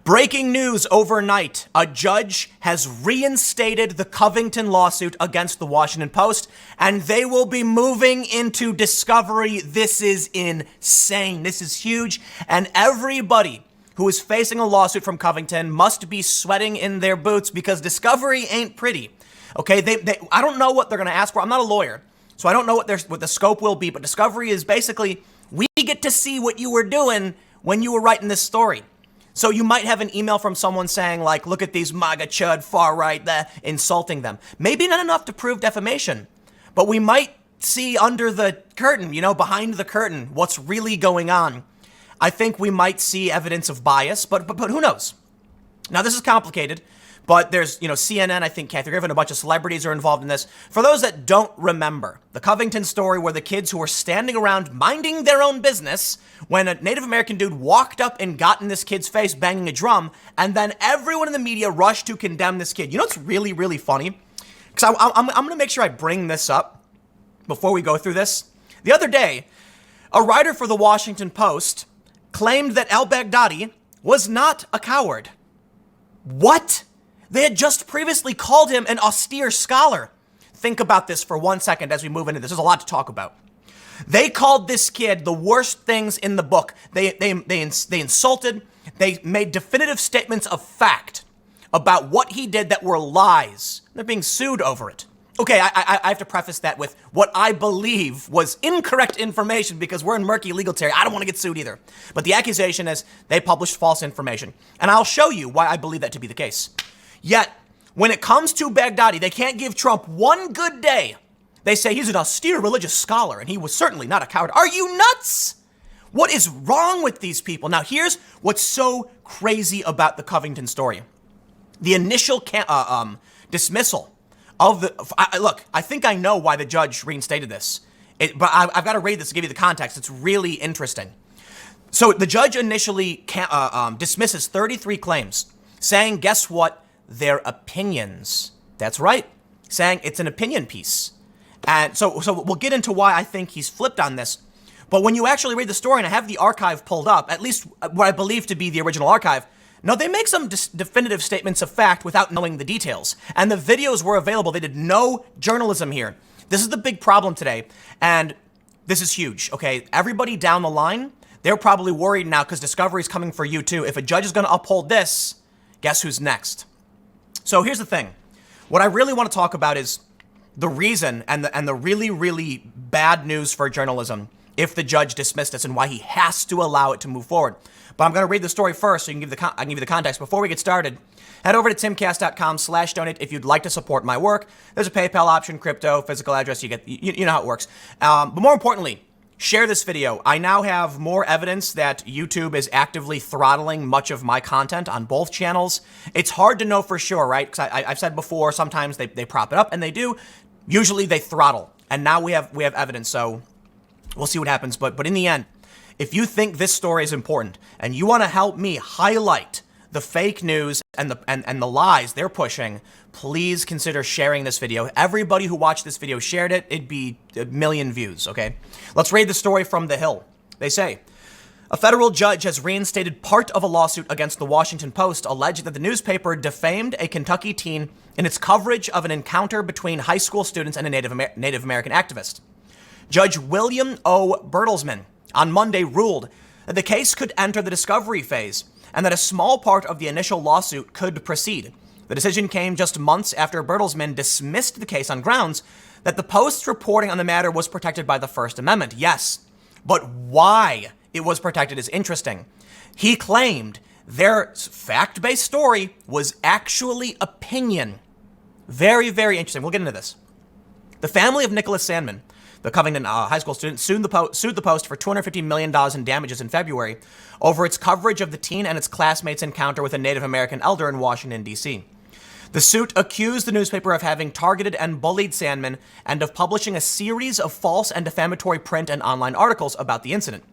Breaking news overnight. A judge has reinstated the Covington lawsuit against the Washington Post, and they will be moving into discovery. This is insane. This is huge. And everybody who is facing a lawsuit from Covington must be sweating in their boots because discovery ain't pretty. Okay, I don't know what they're going to ask for. I'm not a lawyer, so I don't know what the scope will be, but discovery is basically, we get to see what you were doing when you were writing this story. So you might have an email from someone saying, like, look at these MAGA chud far right, insulting them. Maybe not enough to prove defamation, but we might see under the curtain, behind the curtain, what's really going on. I think we might see evidence of bias, but who knows? Now, this is complicated, but there's, CNN, I think Kathy Griffin, a bunch of celebrities are involved in this. For those that don't remember, the Covington story were the kids who were standing around minding their own business when a Native American dude walked up and got in this kid's face banging a drum, and then everyone in the media rushed to condemn this kid. You know what's really, really funny? Because I'm going to make sure I bring this up before we go through this. The other day, a writer for the Washington Post claimed that al-Baghdadi was not a coward. What? They had just previously called him an austere scholar. Think about this for 1 second as we move into this. There's a lot to talk about. They called this kid the worst things in the book. They insulted, they made definitive statements of fact about what he did that were lies. They're being sued over it. Okay, I have to preface that with what I believe was incorrect information because we're in murky legal territory. I don't want to get sued either. But the accusation is they published false information. And I'll show you why I believe that to be the case. Yet, when it comes to Baghdadi, they can't give Trump one good day. They say he's an austere religious scholar and he was certainly not a coward. Are you nuts? What is wrong with these people? Now, here's what's so crazy about the Covington story. The initial dismissal of look, I think I know why the judge reinstated this, but I've got to read this to give you the context. It's really interesting. So the judge initially dismisses 33 claims, saying, guess what? They're opinions. That's right. Saying it's an opinion piece. And so we'll get into why I think he's flipped on this. But when you actually read the story, and I have the archive pulled up, at least what I believe to be the original archive, no, they make some definitive statements of fact without knowing the details. And the videos were available. They did no journalism here. This is the big problem today. And this is huge, okay? Everybody down the line, they're probably worried now because discovery is coming for you too. If a judge is going to uphold this, guess who's next? So here's the thing. What I really want to talk about is the reason and the really, really bad news for journalism if the judge dismissed this and why he has to allow it to move forward. But I'm going to read the story first so I can give you the context. Before we get started, head over to timcast.com/donate if you'd like to support my work. There's a PayPal option, crypto, physical address. You know how it works. But more importantly, share this video. I now have more evidence that YouTube is actively throttling much of my content on both channels. It's hard to know for sure, right? Because I've said before, sometimes they prop it up, and they do. Usually they throttle. And now we have evidence, so we'll see what happens. But in the end, if you think this story is important and you want to help me highlight the fake news and the lies they're pushing, please consider sharing this video. Everybody who watched this video shared it. It'd be 1 million views, okay? Let's read the story from The Hill. They say, a federal judge has reinstated part of a lawsuit against the Washington Post alleging that the newspaper defamed a Kentucky teen in its coverage of an encounter between high school students and a Native American activist. Judge William O. Bertelsmann on Monday ruled that the case could enter the discovery phase and that a small part of the initial lawsuit could proceed. The decision came just months after Bertelsmann dismissed the case on grounds that the Post's reporting on the matter was protected by the First Amendment. Yes, but why it was protected is interesting. He claimed their fact-based story was actually opinion. Very, very interesting. We'll get into this. The family of Nicholas Sandmann, the Covington high school student, sued the Post for $250 million in damages in February over its coverage of the teen and its classmates' encounter with a Native American elder in Washington, D.C. The suit accused the newspaper of having targeted and bullied Sandmann and of publishing a series of false and defamatory print and online articles about the incident.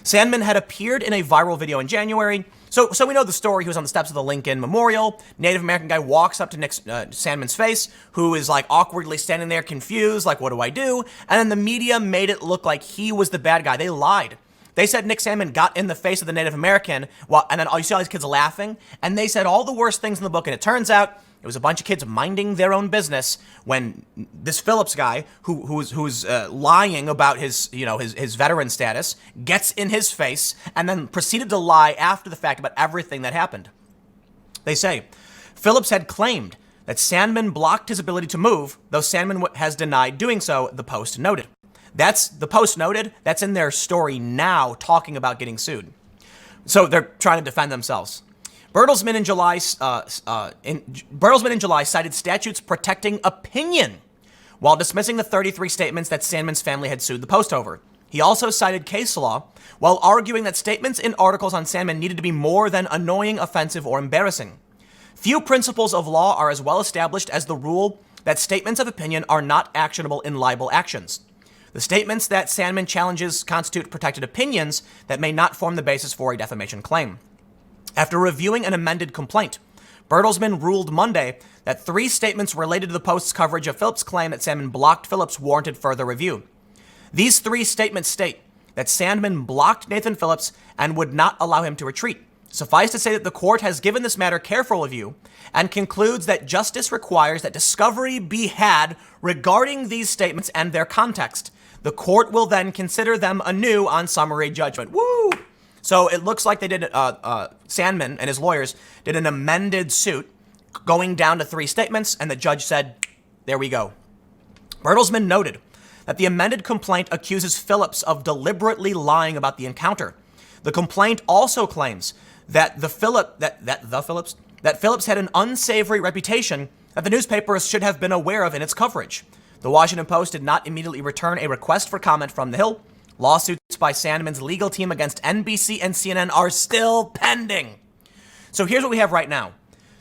Sandmann had appeared in a viral video in January. So we know the story. He was on the steps of the Lincoln Memorial. Native American guy walks up to Sandmann's face, who is like awkwardly standing there confused, like, what do I do? And then the media made it look like he was the bad guy. They lied. They said Nick Sandmann got in the face of the Native American, and then you see all these kids laughing, and they said all the worst things in the book, and it turns out it was a bunch of kids minding their own business when this Phillips guy, who's lying about his veteran status, gets in his face and then proceeded to lie after the fact about everything that happened. They say Phillips had claimed that Sandmann blocked his ability to move, though Sandmann has denied doing so, the Post noted. That's the Post noted. That's in their story now, talking about getting sued. So they're trying to defend themselves. Bertelsmann in July cited statutes protecting opinion while dismissing the 33 statements that Sandmann's family had sued the Post over. He also cited case law while arguing that statements in articles on Sandmann needed to be more than annoying, offensive, or embarrassing. Few principles of law are as well established as the rule that statements of opinion are not actionable in libel actions. The statements that Sandmann challenges constitute protected opinions that may not form the basis for a defamation claim. After reviewing an amended complaint, Bertelsmann ruled Monday that 3 statements related to the Post's coverage of Phillips' claim that Sandmann blocked Phillips warranted further review. These 3 statements state that Sandmann blocked Nathan Phillips and would not allow him to retreat. Suffice to say that the court has given this matter careful review and concludes that justice requires that discovery be had regarding these statements and their context. The court will then consider them anew on summary judgment. Woo! So it looks like they did, Sandmann and his lawyers did an amended suit going down to 3 statements, and the judge said, there we go. Bertelsmann noted that the amended complaint accuses Phillips of deliberately lying about the encounter. The complaint also claims that Phillips had an unsavory reputation that the newspapers should have been aware of in its coverage. The Washington Post did not immediately return a request for comment from the Hill. Lawsuits by Sandmann's legal team against NBC and CNN are still pending. So here's what we have right now.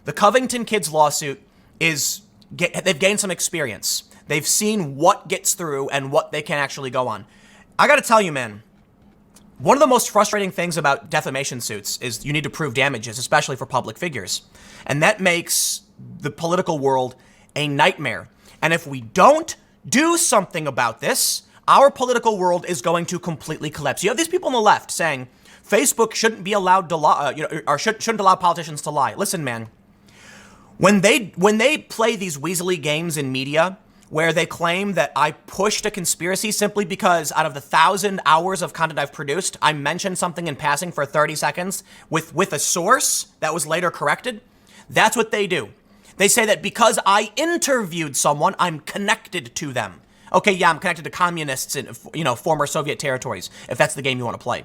The Covington kids lawsuit they've gained some experience. They've seen what gets through and what they can actually go on. I got to tell you, man, one of the most frustrating things about defamation suits is you need to prove damages, especially for public figures. And that makes the political world a nightmare. And if we don't do something about this, our political world is going to completely collapse. You have these people on the left saying Facebook shouldn't be allowed to lie, or shouldn't allow politicians to lie. Listen, man, when they play these weaselly games in media where they claim that I pushed a conspiracy simply because out of the 1,000 hours of content I've produced, I mentioned something in passing for 30 seconds with a source that was later corrected, that's what they do. They say that because I interviewed someone, I'm connected to them. Okay, yeah, I'm connected to communists in, former Soviet territories, if that's the game you want to play.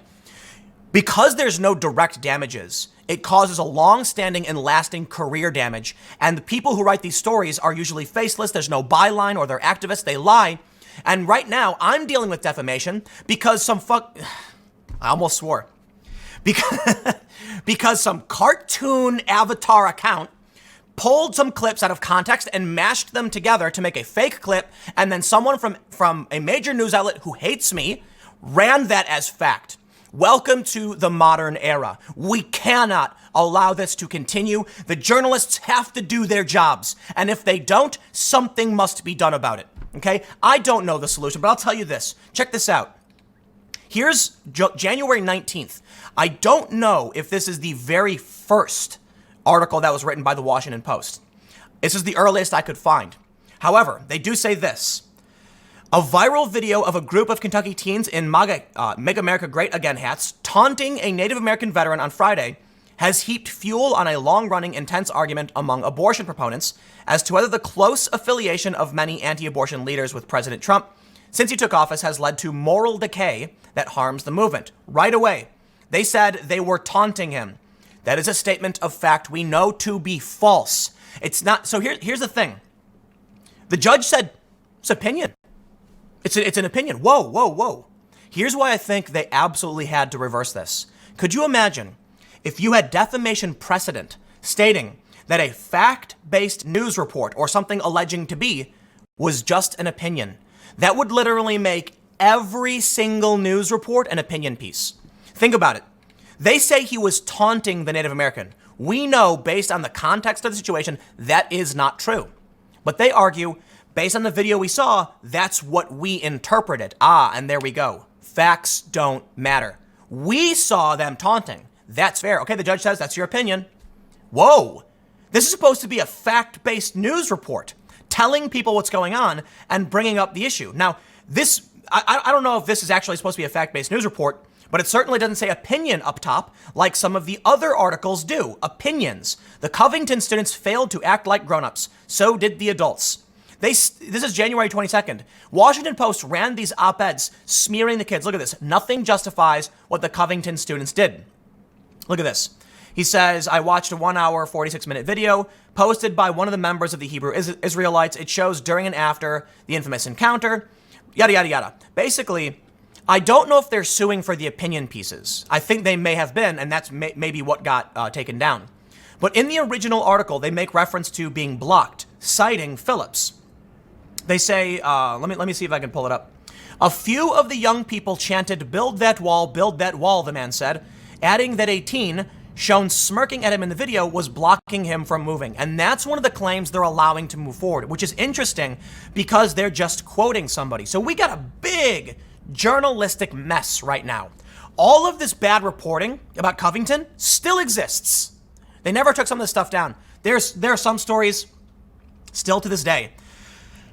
Because there's no direct damages, it causes a long-standing and lasting career damage. And the people who write these stories are usually faceless. There's no byline, or they're activists. They lie. And right now, I'm dealing with defamation because I almost swore. Because some cartoon avatar account pulled some clips out of context and mashed them together to make a fake clip, and then someone from a major news outlet who hates me ran that as fact. Welcome to the modern era. We cannot allow this to continue. The journalists have to do their jobs, and if they don't, something must be done about it, okay? I don't know the solution, but I'll tell you this. Check this out. Here's January 19th. I don't know if this is the very first article that was written by the Washington Post. This is the earliest I could find. However, they do say this. A viral video of a group of Kentucky teens in Make America Great Again hats taunting a Native American veteran on Friday has heaped fuel on a long-running, intense argument among abortion proponents as to whether the close affiliation of many anti-abortion leaders with President Trump since he took office has led to moral decay that harms the movement. Right away, they said they were taunting him. That is a statement of fact we know to be false. It's not. So here's the thing. The judge said it's opinion. It's an opinion. Whoa. Here's why I think they absolutely had to reverse this. Could you imagine if you had defamation precedent stating that a fact-based news report or something alleging to be was just an opinion? That would literally make every single news report an opinion piece. Think about it. They say he was taunting the Native American. We know, based on the context of the situation, that is not true. But they argue, based on the video we saw, that's what we interpreted. And there we go. Facts don't matter. We saw them taunting. That's fair. Okay, the judge says that's your opinion. Whoa. This is supposed to be a fact-based news report, telling people what's going on and bringing up the issue. Now, this, I don't know if this is actually supposed to be a fact-based news report, but it certainly doesn't say opinion up top like some of the other articles do. Opinions. The Covington students failed to act like grown-ups. So did the adults. This is January 22nd. Washington Post ran these op-eds smearing the kids. Look at this. Nothing justifies what the Covington students did. Look at this. He says, I watched a 1 hour, 46-minute video posted by one of the members of the Hebrew Israelites. It shows during and after the infamous encounter, yada, yada, yada. Basically, I don't know if they're suing for the opinion pieces. I think they may have been, and that's maybe what got taken down. But in the original article, they make reference to being blocked, citing Phillips. They say, let me see if I can pull it up. A few of the young people chanted, build that wall, the man said, adding that a teen shown smirking at him in the video was blocking him from moving. And that's one of the claims they're allowing to move forward, which is interesting because they're just quoting somebody. So we got a big journalistic mess right now. All of this bad reporting about Covington still exists. They never took some of this stuff down. There are some stories still to this day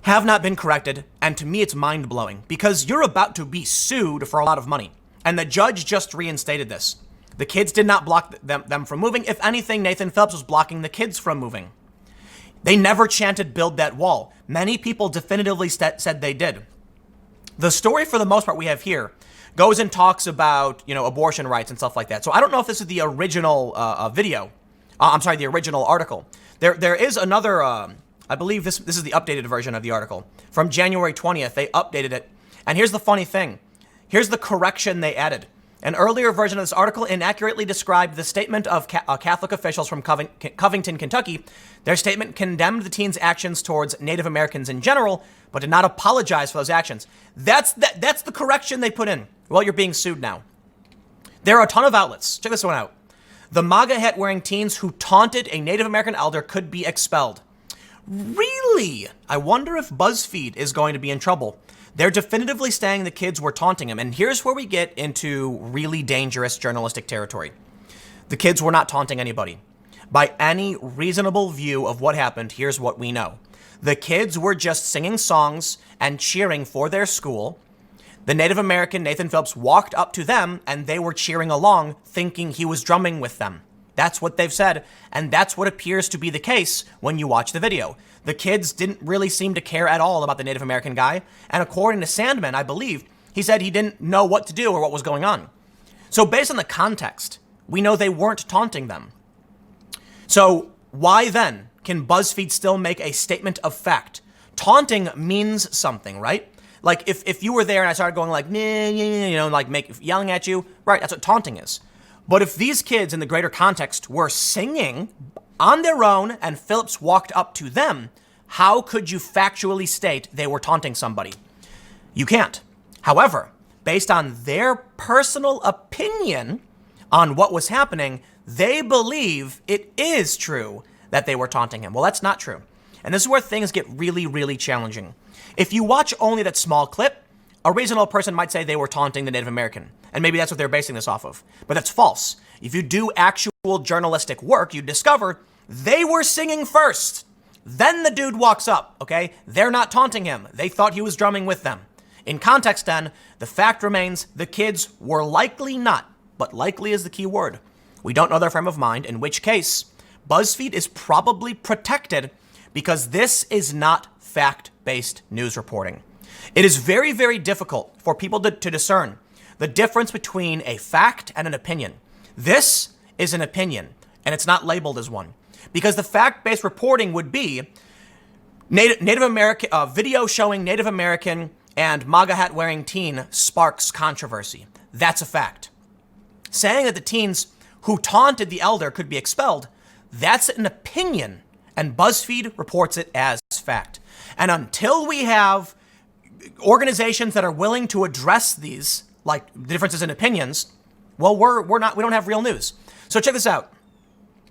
have not been corrected. And to me, it's mind-blowing because you're about to be sued for a lot of money. And the judge just reinstated this. The kids did not block them from moving. If anything, Nathan Phillips was blocking the kids from moving. They never chanted, build that wall. Many people definitively said they did. The story, for the most part, we have here goes and talks about, abortion rights and stuff like that. So I don't know if this is the original video. The original article. There is another, I believe this is the updated version of the article. From January 20th, they updated it. And here's the funny thing. Here's the correction they added. An earlier version of this article inaccurately described the statement of Catholic officials from Covington, Kentucky. Their statement condemned the teens' actions towards Native Americans in general, but did not apologize for those actions. That's the correction they put in. Well, you're being sued now. There are a ton of outlets. Check this one out. The MAGA hat-wearing teens who taunted a Native American elder could be expelled. Really? I wonder if BuzzFeed is going to be in trouble. They're definitively saying the kids were taunting him. And here's where we get into really dangerous journalistic territory. The kids were not taunting anybody. By any reasonable view of what happened, here's what we know. The kids were just singing songs and cheering for their school. The Native American, Nathan Phillips, walked up to them and they were cheering along, thinking he was drumming with them. That's what they've said, and that's what appears to be the case when you watch the video. The kids didn't really seem to care at all about the Native American guy, and according to Sandman, I believe, he said he didn't know what to do or what was going on. So based on the context, we know they weren't taunting them. So why then can BuzzFeed still make a statement of fact? Taunting means something, right? Like if you were there and I started going like, yelling at you, right, that's what taunting is. But if these kids in the greater context were singing on their own and Phillips walked up to them, how could you factually state they were taunting somebody? You can't. However, based on their personal opinion on what was happening, they believe it is true that they were taunting him. Well, that's not true. And this is where things get really, really challenging. If you watch only that small clip, a reasonable person might say they were taunting the Native American. And maybe that's what they're basing this off of. But that's false. If you do actual journalistic work, you discover they were singing first. Then the dude walks up, okay? They're not taunting him. They thought he was drumming with them. In context then, the fact remains the kids were likely not, but likely is the key word. We don't know their frame of mind, in which case BuzzFeed is probably protected because this is not fact-based news reporting. It is very, very difficult for people to discern the difference between a fact and an opinion. This is an opinion, and it's not labeled as one. Because the fact-based reporting would be Native American video showing Native American and MAGA hat-wearing teen sparks controversy. That's a fact. Saying that the teens who taunted the elder could be expelled, that's an opinion, and BuzzFeed reports it as fact. And until we have organizations that are willing to address these, like differences in opinions, well, we don't have real news. So check this out.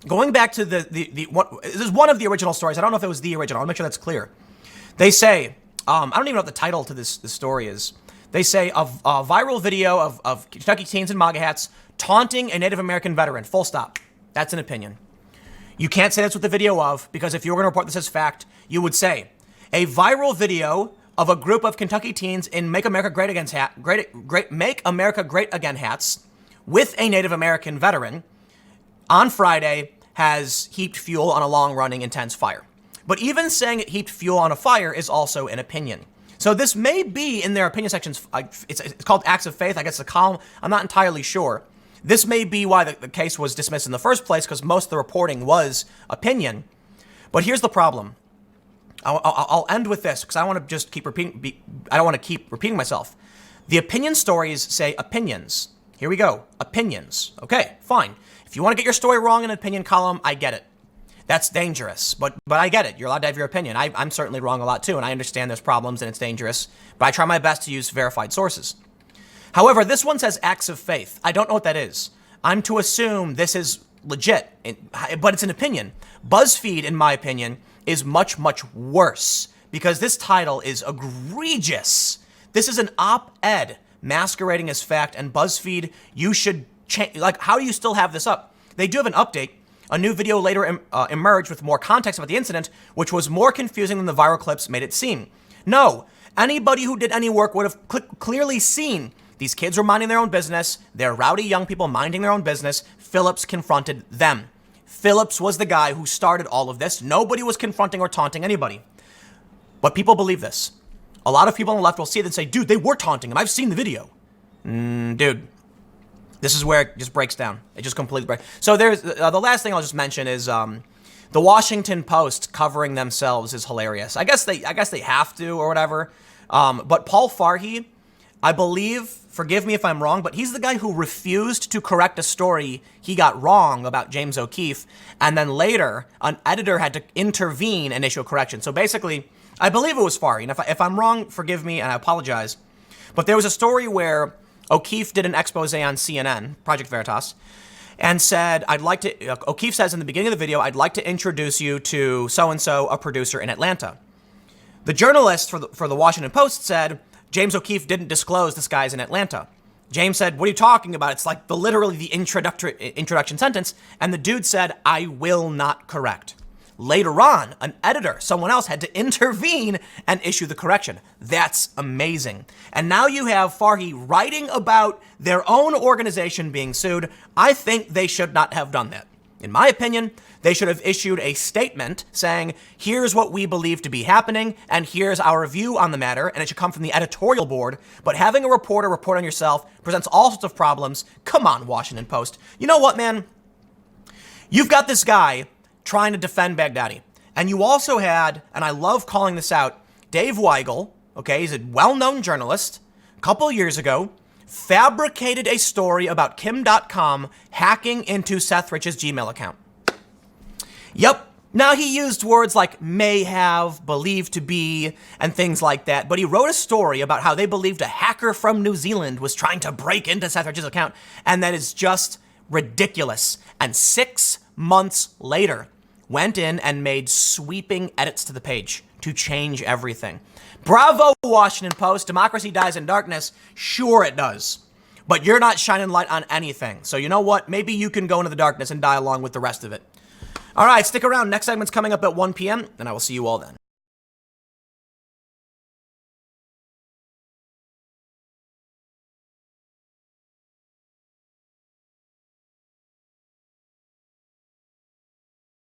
Going back to this is one of the original stories. I don't know if it was the original. I'll make sure that's clear. They say, I don't even know what the title to this story is. They say a viral video of Kentucky teens in MAGA hats taunting a Native American veteran. Full stop. That's an opinion. You can't say that's what the video of, because if you were going to report this as fact, you would say a viral video of a group of Kentucky teens in Make America Great Again Make America Great Again hats with a Native American veteran on Friday has heaped fuel on a long-running intense fire. But even saying it heaped fuel on a fire is also an opinion. So this may be in their opinion sections. It's called Acts of Faith. I guess the column. I'm not entirely sure. This may be why the case was dismissed in the first place, because most of the reporting was opinion. But here's the problem. I'll end with this because I want to just keep repeating. I don't want to keep repeating myself. The opinion stories say opinions. Here we go. Opinions. Okay, fine. If you want to get your story wrong in an opinion column, I get it. That's dangerous, but I get it. You're allowed to have your opinion. I'm certainly wrong a lot too, and I understand there's problems and it's dangerous, but I try my best to use verified sources. However, this one says acts of faith. I don't know what that is. I'm to assume this is legit, but it's an opinion. BuzzFeed, in my opinion, is much, much worse because this title is egregious. This is an op-ed masquerading as fact, and BuzzFeed, you should change. Like, how do you still have this up? They do have an update. A new video later emerged with more context about the incident, which was more confusing than the viral clips made it seem. No, anybody who did any work would have clearly seen these kids were minding their own business. They're rowdy young people minding their own business. Phillips confronted them. Phillips was the guy who started all of this. Nobody was confronting or taunting anybody. But people believe this. A lot of people on the left will see it and say, dude, they were taunting him. I've seen the video. Dude. This is where it just breaks down. It just completely breaks. So there's the last thing I'll just mention is the Washington Post covering themselves is hilarious. I guess they have to or whatever. But Paul Farhi, I believe, forgive me if I'm wrong, but he's the guy who refused to correct a story he got wrong about James O'Keefe, and then later an editor had to intervene and issue a correction. So basically, I believe it was Farhi, and if I'm wrong, forgive me and I apologize. But there was a story where O'Keefe did an expose on CNN, Project Veritas, and said, O'Keefe says in the beginning of the video, I'd like to introduce you to so-and-so, a producer in Atlanta. The journalist for the Washington Post said, James O'Keefe didn't disclose this guy's in Atlanta. James said, what are you talking about? It's like literally the introduction sentence. And the dude said, I will not correct. Later on, an editor, someone else, had to intervene and issue the correction. That's amazing. And now you have Farhi writing about their own organization being sued. I think they should not have done that. In my opinion, they should have issued a statement saying, here's what we believe to be happening, and here's our view on the matter, and it should come from the editorial board. But having a reporter report on yourself presents all sorts of problems. Come on, Washington Post. You know what, man? You've got this guy trying to defend Baghdadi. And you also had, and I love calling this out, Dave Weigel, okay, he's a well-known journalist, a couple of years ago, fabricated a story about Kim.com hacking into Seth Rich's Gmail account. Yep. Now, he used words like may have, believed to be, and things like that, but he wrote a story about how they believed a hacker from New Zealand was trying to break into Seth Rich's account, and that is just ridiculous. And 6 months later, went in and made sweeping edits to the page to change everything. Bravo, Washington Post. Democracy dies in darkness. Sure it does. But you're not shining light on anything. So you know what? Maybe you can go into the darkness and die along with the rest of it. All right, stick around. Next segment's coming up at 1 p.m., and I will see you all then.